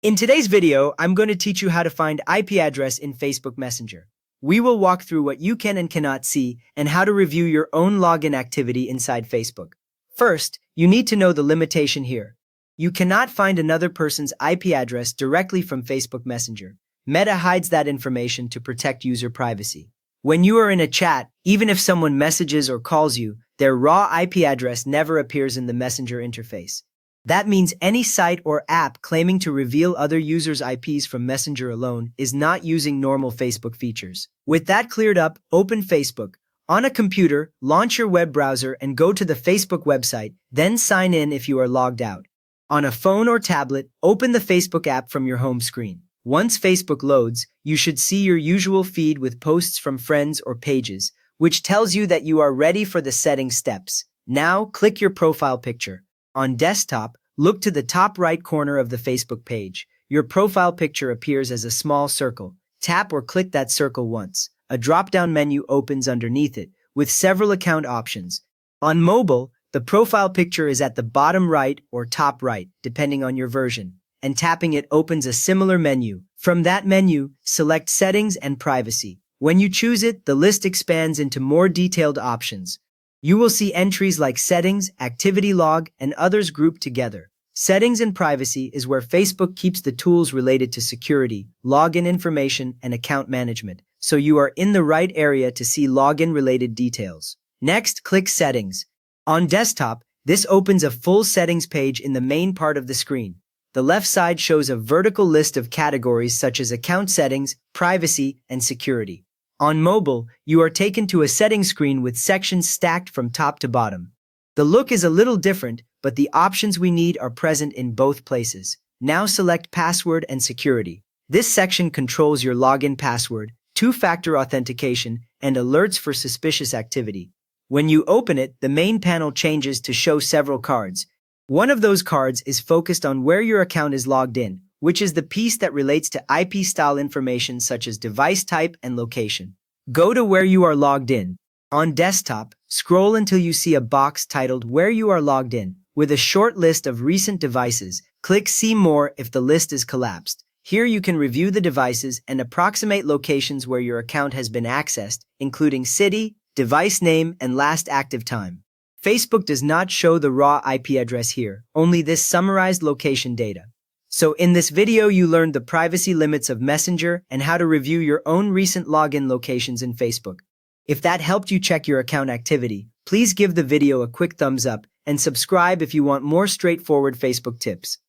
In today's video, I'm going to teach you how to find IP address in Facebook Messenger. We will walk through what you can and cannot see and how to review your own login activity inside Facebook. First, you need to know the limitation here. You cannot find another person's IP address directly from Facebook Messenger. Meta hides that information to protect user privacy. When you are in a chat, even if someone messages or calls you, their raw IP address never appears in the Messenger interface. That means any site or app claiming to reveal other users' IPs from Messenger alone is not using normal Facebook features. With that cleared up, open Facebook. On a computer, launch your web browser and go to the Facebook website, then sign in if you are logged out. On a phone or tablet, open the Facebook app from your home screen. Once Facebook loads, you should see your usual feed with posts from friends or pages, which tells you that you are ready for the setting steps. Now, click your profile picture. On desktop, look to the top right corner of the Facebook page. Your profile picture appears as a small circle. Tap or click that circle once. A drop-down menu opens underneath it, with several account options. On mobile, the profile picture is at the bottom right or top right, depending on your version, and tapping it opens a similar menu. From that menu, select Settings and Privacy. When you choose it, the list expands into more detailed options. You will see entries like Settings, Activity Log, and others grouped together. Settings and Privacy is where Facebook keeps the tools related to security, login information, and account management, so you are in the right area to see login-related details. Next, click Settings. On desktop, this opens a full settings page in the main part of the screen. The left side shows a vertical list of categories such as account settings, privacy, and security. On mobile, you are taken to a settings screen with sections stacked from top to bottom. The look is a little different, but the options we need are present in both places. Now select Password and Security. This section controls your login password, two-factor authentication, and alerts for suspicious activity. When you open it, the main panel changes to show several cards. One of those cards is focused on where your account is logged in, which is the piece that relates to IP-style information such as device type and location. Go to where you are logged in. On desktop, scroll until you see a box titled Where You Are Logged In. With a short list of recent devices, click See More if the list is collapsed. Here you can review the devices and approximate locations where your account has been accessed, including city, device name, and last active time. Facebook does not show the raw IP address here, only this summarized location data. So in this video, you learned the privacy limits of Messenger and how to review your own recent login locations in Facebook. If that helped you check your account activity, please give the video a quick thumbs up and subscribe if you want more straightforward Facebook tips.